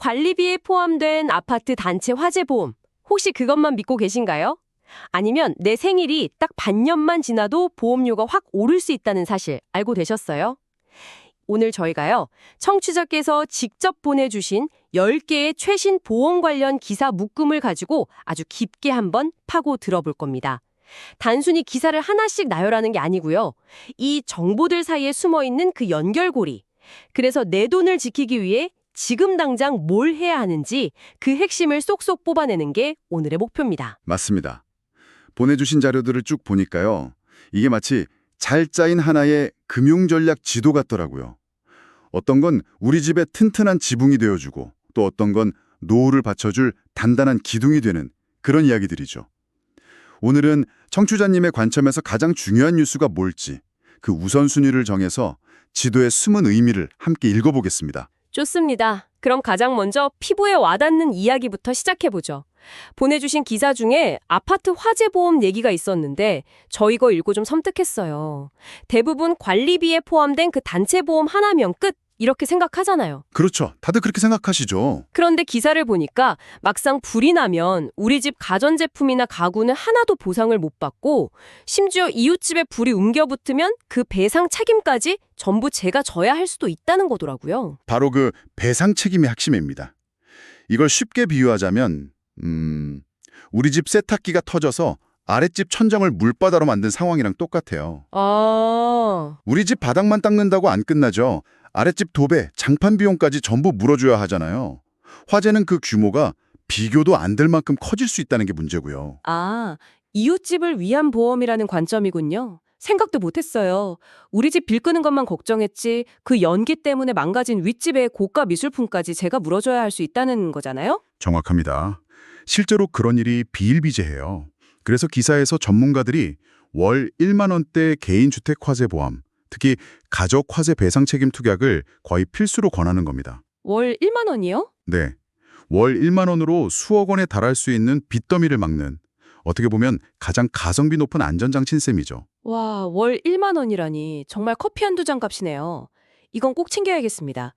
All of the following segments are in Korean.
관리비에 포함된 아파트 단체 화재보험, 혹시 그것만 믿고 계신가요? 아니면 내 생일이 딱 반년만 지나도 보험료가 확 오를 수 있다는 사실 알고 되셨어요? 오늘 저희가요, 청취자께서 직접 보내주신 10개의 최신 보험 관련 기사 묶음을 가지고 아주 깊게 한번 파고 들어볼 겁니다. 단순히 기사를 하나씩 나열하는 게 아니고요. 이 정보들 사이에 숨어있는 그 연결고리. 그래서 내 돈을 지키기 위해 지금 당장 뭘 해야 하는지 그 핵심을 쏙쏙 뽑아내는 게 오늘의 목표입니다. 맞습니다. 보내주신 자료들을 쭉 보니까요. 이게 마치 잘 짜인 하나의 금융전략 지도 같더라고요. 어떤 건 우리 집의 튼튼한 지붕이 되어주고 또 어떤 건 노후를 받쳐줄 단단한 기둥이 되는 그런 이야기들이죠. 오늘은 청취자님의 관점에서 가장 중요한 뉴스가 뭘지 그 우선순위를 정해서 지도의 숨은 의미를 함께 읽어보겠습니다. 좋습니다. 그럼 가장 먼저 피부에 와닿는 이야기부터 시작해보죠. 보내주신 기사 중에 아파트 화재보험 얘기가 있었는데 저 이거 읽고 좀 섬뜩했어요. 대부분 관리비에 포함된 그 단체보험 하나면 끝 이렇게 생각하잖아요. 그렇죠. 다들 그렇게 생각하시죠. 그런데 기사를 보니까 막상 불이 나면 우리 집 가전제품이나 가구는 하나도 보상을 못 받고 심지어 이웃집에 불이 옮겨붙으면 그 배상 책임까지 전부 제가 져야 할 수도 있다는 거더라고요. 바로 그 배상 책임의 핵심입니다. 이걸 쉽게 비유하자면 우리 집 세탁기가 터져서 아랫집 천장을 물바다로 만든 상황이랑 똑같아요. 우리 집 바닥만 닦는다고 안 끝나죠. 아랫집 도배, 장판 비용까지 전부 물어줘야 하잖아요. 화재는 그 규모가 비교도 안 될 만큼 커질 수 있다는 게 문제고요. 이웃집을 위한 보험이라는 관점이군요. 생각도 못했어요. 우리 집 빌 끄는 것만 걱정했지 그 연기 때문에 망가진 윗집의 고가 미술품까지 제가 물어줘야 할 수 있다는 거잖아요? 정확합니다. 실제로 그런 일이 비일비재해요. 그래서 기사에서 전문가들이 월 1만 원대 개인주택 화재 보험, 특히 가족 화재 배상 책임 투약을 거의 필수로 권하는 겁니다. 월 1만 원이요? 네. 월 1만 원으로 수억 원에 달할 수 있는 빚더미를 막는 어떻게 보면 가장 가성비 높은 안전장치인 셈이죠. 와, 월 1만 원이라니 정말 커피 한두 잔 값이네요. 이건 꼭 챙겨야겠습니다.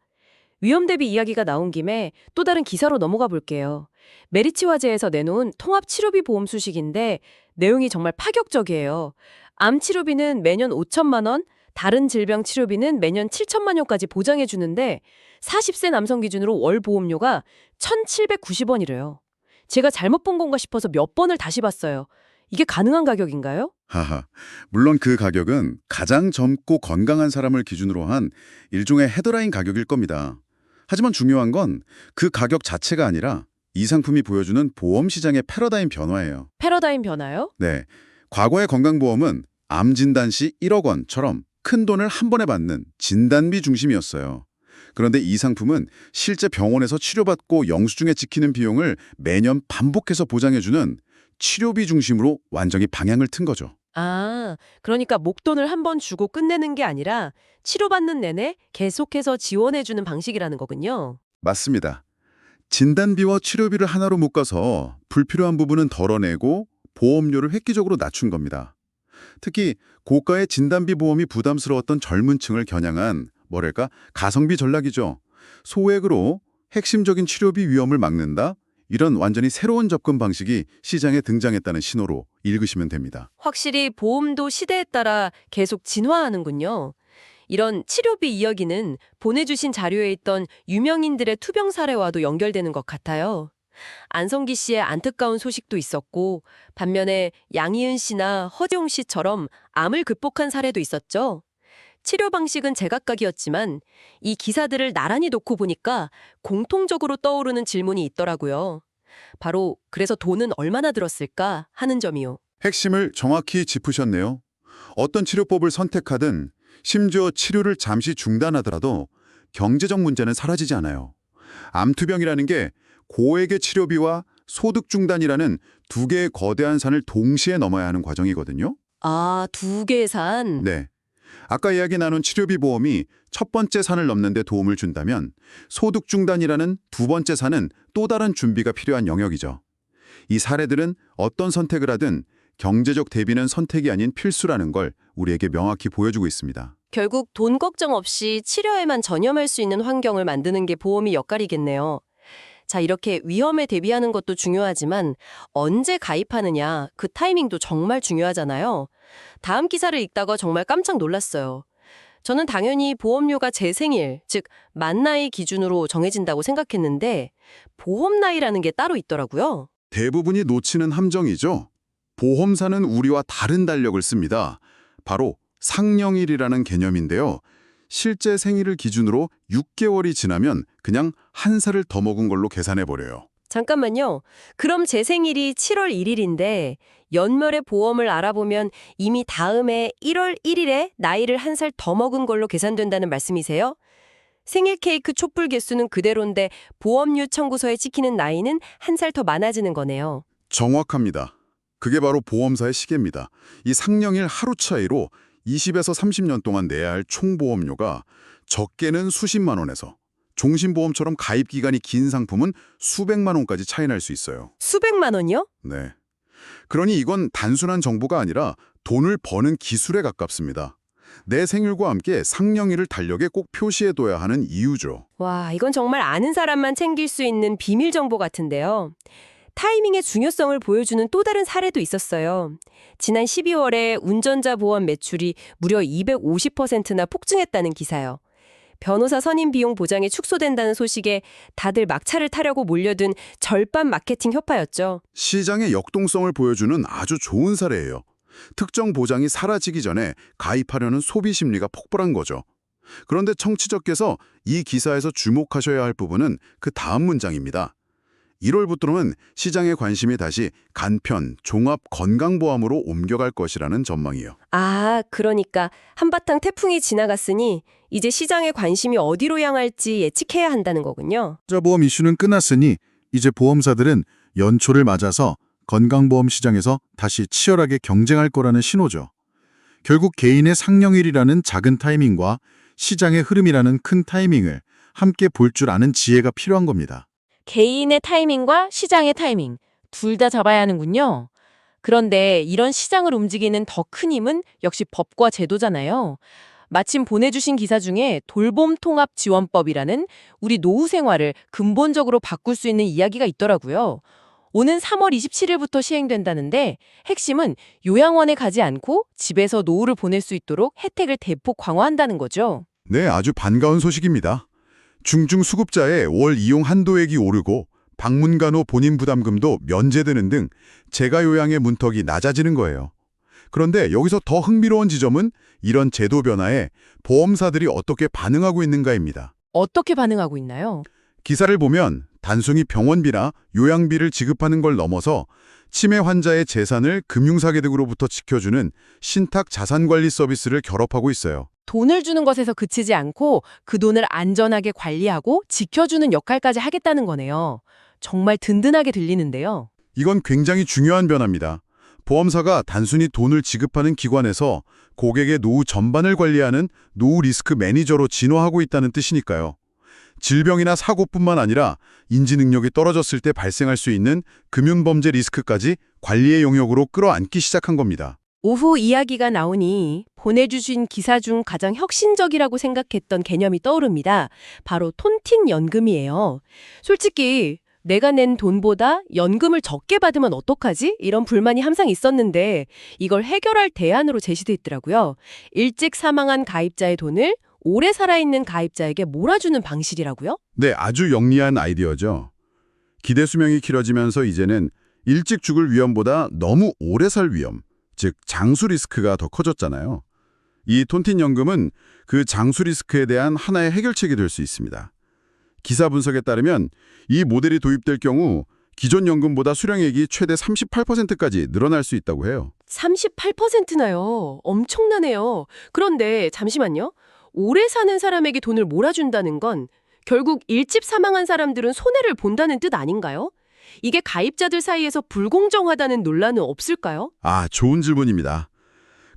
위험 대비 이야기가 나온 김에 또 다른 기사로 넘어가 볼게요. 메리츠 화재에서 내놓은 통합 치료비 보험 수식인데 내용이 정말 파격적이에요. 암 치료비는 매년 5천만 원, 다른 질병 치료비는 매년 7천만 원까지 보장해 주는데 40세 남성 기준으로 월 보험료가 1,790원이래요. 제가 잘못 본 건가 싶어서 몇 번을 다시 봤어요. 이게 가능한 가격인가요? 하하. 물론 그 가격은 가장 젊고 건강한 사람을 기준으로 한 일종의 헤드라인 가격일 겁니다. 하지만 중요한 건 그 가격 자체가 아니라 이 상품이 보여주는 보험 시장의 패러다임 변화예요. 패러다임 변화요? 네. 과거의 건강보험은 암 진단 시 1억 원처럼 큰 돈을 한 번에 받는 진단비 중심이었어요. 그런데 이 상품은 실제 병원에서 치료받고 영수증에 찍히는 비용을 매년 반복해서 보장해주는 치료비 중심으로 완전히 방향을 튼 거죠. 그러니까 목돈을 한 번 주고 끝내는 게 아니라 치료받는 내내 계속해서 지원해주는 방식이라는 거군요. 맞습니다. 진단비와 치료비를 하나로 묶어서 불필요한 부분은 덜어내고 보험료를 획기적으로 낮춘 겁니다. 특히 고가의 진단비 보험이 부담스러웠던 젊은 층을 겨냥한 가성비 전략이죠. 소액으로 핵심적인 치료비 위험을 막는다? 이런 완전히 새로운 접근 방식이 시장에 등장했다는 신호로 읽으시면 됩니다. 확실히 보험도 시대에 따라 계속 진화하는군요. 이런 치료비 이야기는 보내주신 자료에 있던 유명인들의 투병 사례와도 연결되는 것 같아요. 안성기 씨의 안타까운 소식도 있었고 반면에 양희은 씨나 허지용 씨처럼 암을 극복한 사례도 있었죠. 치료 방식은 제각각이었지만 이 기사들을 나란히 놓고 보니까 공통적으로 떠오르는 질문이 있더라고요. 바로 그래서 돈은 얼마나 들었을까 하는 점이요. 핵심을 정확히 짚으셨네요. 어떤 치료법을 선택하든 심지어 치료를 잠시 중단하더라도 경제적 문제는 사라지지 않아요. 암투병이라는 게 고액의 치료비와 소득 중단이라는 두 개의 거대한 산을 동시에 넘어야 하는 과정이거든요. 두 개의 산? 네. 아까 이야기 나눈 치료비 보험이 첫 번째 산을 넘는 데 도움을 준다면 소득 중단이라는 두 번째 산은 또 다른 준비가 필요한 영역이죠. 이 사례들은 어떤 선택을 하든 경제적 대비는 선택이 아닌 필수라는 걸 우리에게 명확히 보여주고 있습니다. 결국 돈 걱정 없이 치료에만 전념할 수 있는 환경을 만드는 게 보험의 역할이겠네요. 자, 이렇게 위험에 대비하는 것도 중요하지만 언제 가입하느냐, 그 타이밍도 정말 중요하잖아요. 다음 기사를 읽다가 정말 깜짝 놀랐어요. 저는 당연히 보험료가 제 생일, 즉 만 나이 기준으로 정해진다고 생각했는데 보험 나이라는 게 따로 있더라고요. 대부분이 놓치는 함정이죠. 보험사는 우리와 다른 달력을 씁니다. 바로 상령일이라는 개념인데요. 실제 생일을 기준으로 6개월이 지나면 그냥 한 살을 더 먹은 걸로 계산해버려요. 잠깐만요. 그럼 제 생일이 7월 1일인데 연말에 보험을 알아보면 이미 다음해 1월 1일에 나이를 한 살 더 먹은 걸로 계산된다는 말씀이세요? 생일 케이크 촛불 개수는 그대로인데 보험료 청구서에 찍히는 나이는 한 살 더 많아지는 거네요. 정확합니다. 그게 바로 보험사의 시계입니다. 이 상령일 하루 차이로 20에서 30년 동안 내야 할 총보험료가 적게는 수십만 원에서 종신보험처럼 가입 기간이 긴 상품은 수백만 원까지 차이 날 수 있어요. 수백만 원이요? 네. 그러니 이건 단순한 정보가 아니라 돈을 버는 기술에 가깝습니다. 내 생일과 함께 상령일을 달력에 꼭 표시해둬야 하는 이유죠. 와, 이건 정말 아는 사람만 챙길 수 있는 비밀 정보 같은데요. 타이밍의 중요성을 보여주는 또 다른 사례도 있었어요. 지난 12월에 운전자 보험 매출이 무려 250%나 폭증했다는 기사요. 변호사 선임 비용 보장이 축소된다는 소식에 다들 막차를 타려고 몰려든 절반 마케팅 효과였죠. 시장의 역동성을 보여주는 아주 좋은 사례예요. 특정 보장이 사라지기 전에 가입하려는 소비 심리가 폭발한 거죠. 그런데 청취자께서 이 기사에서 주목하셔야 할 부분은 그 다음 문장입니다. 1월부터는 시장의 관심이 다시 간편, 종합 건강보험으로 옮겨갈 것이라는 전망이에요. 아, 그러니까 한바탕 태풍이 지나갔으니 이제 시장의 관심이 어디로 향할지 예측해야 한다는 거군요. 보험 이슈는 끝났으니 이제 보험사들은 연초를 맞아서 건강보험 시장에서 다시 치열하게 경쟁할 거라는 신호죠. 결국 개인의 상령일이라는 작은 타이밍과 시장의 흐름이라는 큰 타이밍을 함께 볼 줄 아는 지혜가 필요한 겁니다. 개인의 타이밍과 시장의 타이밍, 둘 다 잡아야 하는군요. 그런데 이런 시장을 움직이는 더 큰 힘은 역시 법과 제도잖아요. 마침 보내주신 기사 중에 돌봄통합지원법이라는 우리 노후 생활을 근본적으로 바꿀 수 있는 이야기가 있더라고요. 오는 3월 27일부터 시행된다는데 핵심은 요양원에 가지 않고 집에서 노후를 보낼 수 있도록 혜택을 대폭 강화한다는 거죠. 네, 아주 반가운 소식입니다. 중증수급자의 월 이용 한도액이 오르고 방문간호 본인 부담금도 면제되는 등 재가요양의 문턱이 낮아지는 거예요. 그런데 여기서 더 흥미로운 지점은 이런 제도 변화에 보험사들이 어떻게 반응하고 있는가입니다. 어떻게 반응하고 있나요? 기사를 보면 단순히 병원비나 요양비를 지급하는 걸 넘어서 치매 환자의 재산을 금융사기 등으로부터 지켜주는 신탁 자산관리 서비스를 결합하고 있어요. 돈을 주는 것에서 그치지 않고 그 돈을 안전하게 관리하고 지켜주는 역할까지 하겠다는 거네요. 정말 든든하게 들리는데요. 이건 굉장히 중요한 변화입니다. 보험사가 단순히 돈을 지급하는 기관에서 고객의 노후 전반을 관리하는 노후 리스크 매니저로 진화하고 있다는 뜻이니까요. 질병이나 사고뿐만 아니라 인지 능력이 떨어졌을 때 발생할 수 있는 금융범죄 리스크까지 관리의 영역으로 끌어안기 시작한 겁니다. 오후 이야기가 나오니 보내주신 기사 중 가장 혁신적이라고 생각했던 개념이 떠오릅니다. 바로 톤틴 연금이에요. 솔직히 내가 낸 돈보다 연금을 적게 받으면 어떡하지? 이런 불만이 항상 있었는데 이걸 해결할 대안으로 제시돼 있더라고요. 일찍 사망한 가입자의 돈을 오래 살아있는 가입자에게 몰아주는 방식이라고요? 네, 아주 영리한 아이디어죠. 기대 수명이 길어지면서 이제는 일찍 죽을 위험보다 너무 오래 살 위험, 즉 장수 리스크가 더 커졌잖아요. 이 톤틴 연금은 그 장수 리스크에 대한 하나의 해결책이 될 수 있습니다. 기사 분석에 따르면 이 모델이 도입될 경우 기존 연금보다 수령액이 최대 38%까지 늘어날 수 있다고 해요. 38%나요. 엄청나네요. 그런데 잠시만요. 오래 사는 사람에게 돈을 몰아준다는 건 결국 일찍 사망한 사람들은 손해를 본다는 뜻 아닌가요? 이게 가입자들 사이에서 불공정하다는 논란은 없을까요? 아, 좋은 질문입니다.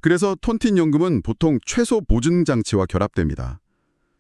그래서 톤틴 연금은 보통 최소 보증 장치와 결합됩니다.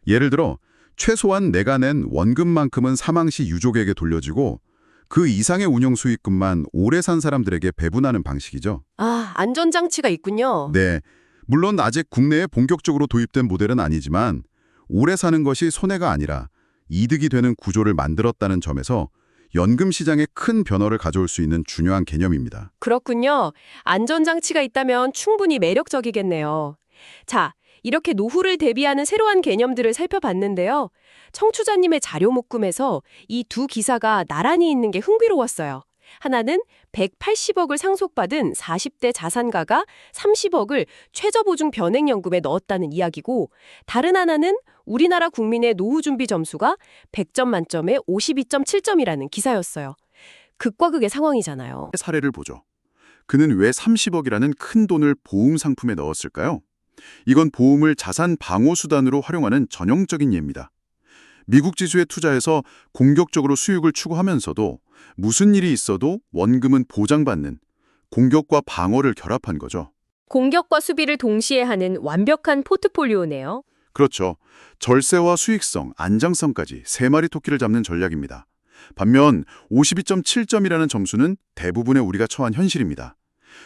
예를 들어 최소한 내가 낸 원금만큼은 사망 시 유족에게 돌려주고 그 이상의 운영 수익금만 오래 산 사람들에게 배분하는 방식이죠. 아, 안전장치가 있군요. 네, 물론 아직 국내에 본격적으로 도입된 모델은 아니지만 오래 사는 것이 손해가 아니라 이득이 되는 구조를 만들었다는 점에서 연금 시장에 큰 변화를 가져올 수 있는 중요한 개념입니다. 그렇군요. 안전장치가 있다면 충분히 매력적이겠네요. 자, 이렇게 노후를 대비하는 새로운 개념들을 살펴봤는데요. 청취자님의 자료 묶음에서 이 두 기사가 나란히 있는 게 흥미로웠어요. 하나는 180억을 상속받은 40대 자산가가 30억을 최저보증 변액연금에 넣었다는 이야기고, 다른 하나는 우리나라 국민의 노후 준비 점수가 100점 만점에 52.7점이라는 기사였어요. 극과 극의 상황이잖아요. 사례를 보죠. 그는 왜 30억이라는 큰 돈을 보험 상품에 넣었을까요? 이건 보험을 자산 방어 수단으로 활용하는 전형적인 예입니다. 미국 지수에 투자해서 공격적으로 수익을 추구하면서도 무슨 일이 있어도 원금은 보장받는 공격과 방어를 결합한 거죠. 공격과 수비를 동시에 하는 완벽한 포트폴리오네요. 그렇죠. 절세와 수익성, 안정성까지 세 마리 토끼를 잡는 전략입니다. 반면 52.7점이라는 점수는 대부분의 우리가 처한 현실입니다.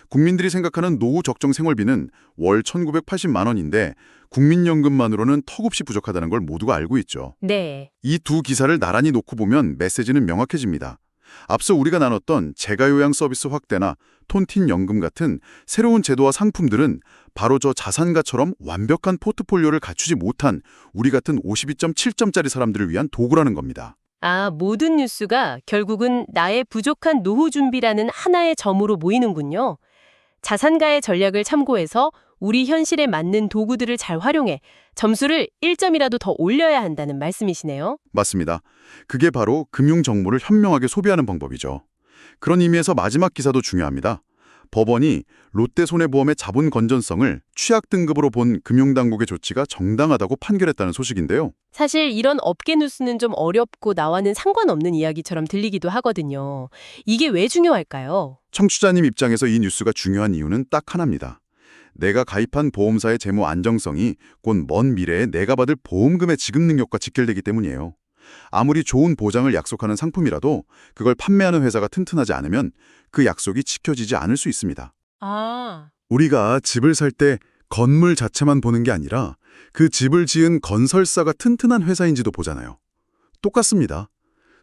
국민들이 생각하는 노후 적정 생활비는 월 1,980만 원인데 국민연금만으로는 턱없이 부족하다는 걸 모두가 알고 있죠. 네. 이 두 기사를 나란히 놓고 보면 메시지는 명확해집니다. 앞서 우리가 나눴던 재가요양 서비스 확대나 톤틴 연금 같은 새로운 제도와 상품들은 바로 저 자산가처럼 완벽한 포트폴리오를 갖추지 못한 우리 같은 52.7점짜리 사람들을 위한 도구라는 겁니다. 아, 모든 뉴스가 결국은 나의 부족한 노후 준비라는 하나의 점으로 모이는군요. 자산가의 전략을 참고해서 우리 현실에 맞는 도구들을 잘 활용해 점수를 1점이라도 더 올려야 한다는 말씀이시네요. 맞습니다. 그게 바로 금융 정보를 현명하게 소비하는 방법이죠. 그런 의미에서 마지막 기사도 중요합니다. 법원이 롯데손해보험의 자본 건전성을 취약 등급으로 본 금융당국의 조치가 정당하다고 판결했다는 소식인데요. 사실 이런 업계 뉴스는 좀 어렵고 나와는 상관없는 이야기처럼 들리기도 하거든요. 이게 왜 중요할까요? 청취자님 입장에서 이 뉴스가 중요한 이유는 딱 하나입니다. 내가 가입한 보험사의 재무 안정성이 곧 먼 미래에 내가 받을 보험금의 지급 능력과 직결되기 때문이에요. 아무리 좋은 보장을 약속하는 상품이라도 그걸 판매하는 회사가 튼튼하지 않으면 그 약속이 지켜지지 않을 수 있습니다. 아, 우리가 집을 살 때 건물 자체만 보는 게 아니라 그 집을 지은 건설사가 튼튼한 회사인지도 보잖아요. 똑같습니다.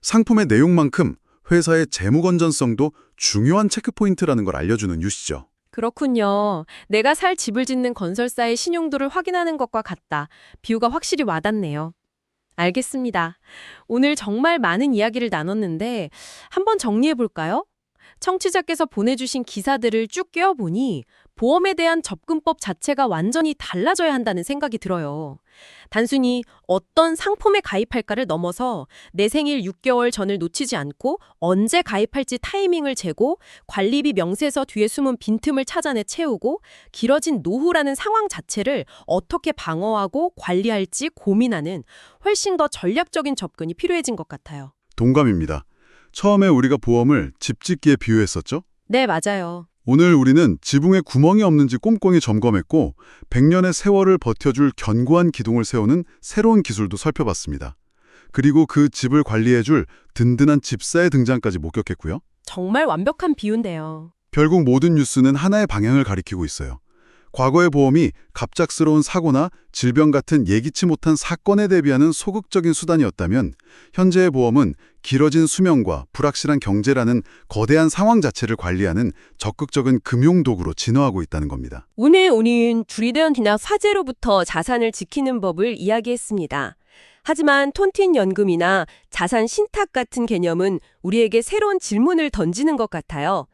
상품의 내용만큼 회사의 재무 건전성도 중요한 체크포인트라는 걸 알려주는 뉴스죠. 그렇군요. 내가 살 집을 짓는 건설사의 신용도를 확인하는 것과 같다. 비유가 확실히 와닿네요. 알겠습니다. 오늘 정말 많은 이야기를 나눴는데 한번 정리해 볼까요? 청취자께서 보내주신 기사들을 쭉 꿰어보니 보험에 대한 접근법 자체가 완전히 달라져야 한다는 생각이 들어요. 단순히 어떤 상품에 가입할까를 넘어서 내 생일 6개월 전을 놓치지 않고 언제 가입할지 타이밍을 재고 관리비 명세서 뒤에 숨은 빈틈을 찾아내 채우고 길어진 노후라는 상황 자체를 어떻게 방어하고 관리할지 고민하는 훨씬 더 전략적인 접근이 필요해진 것 같아요. 동감입니다. 처음에 우리가 보험을 집 짓기에 비유했었죠? 네, 맞아요. 오늘 우리는 지붕에 구멍이 없는지 꼼꼼히 점검했고 100년의 세월을 버텨줄 견고한 기둥을 세우는 새로운 기술도 살펴봤습니다. 그리고 그 집을 관리해줄 든든한 집사의 등장까지 목격했고요. 정말 완벽한 비유인데요. 결국 모든 뉴스는 하나의 방향을 가리키고 있어요. 과거의 보험이 갑작스러운 사고나 질병 같은 예기치 못한 사건에 대비하는 소극적인 수단이었다면 현재의 보험은 길어진 수명과 불확실한 경제라는 거대한 상황 자체를 관리하는 적극적인 금융도구로 진화하고 있다는 겁니다. 오늘 우리는 주리던이나 화재로부터 자산을 지키는 법을 이야기했습니다. 하지만 톤틴 연금이나 자산 신탁 같은 개념은 우리에게 새로운 질문을 던지는 것 같아요.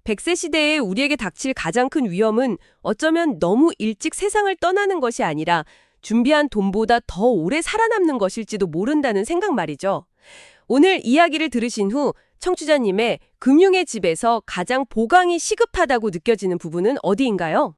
100세 시대에 우리에게 닥칠 가장 큰 위험은 어쩌면 너무 일찍 세상을 떠나는 것이 아니라 준비한 돈보다 더 오래 살아남는 것일지도 모른다는 생각 말이죠. 오늘 이야기를 들으신 후 청취자님의 금융의 집에서 가장 보강이 시급하다고 느껴지는 부분은 어디인가요?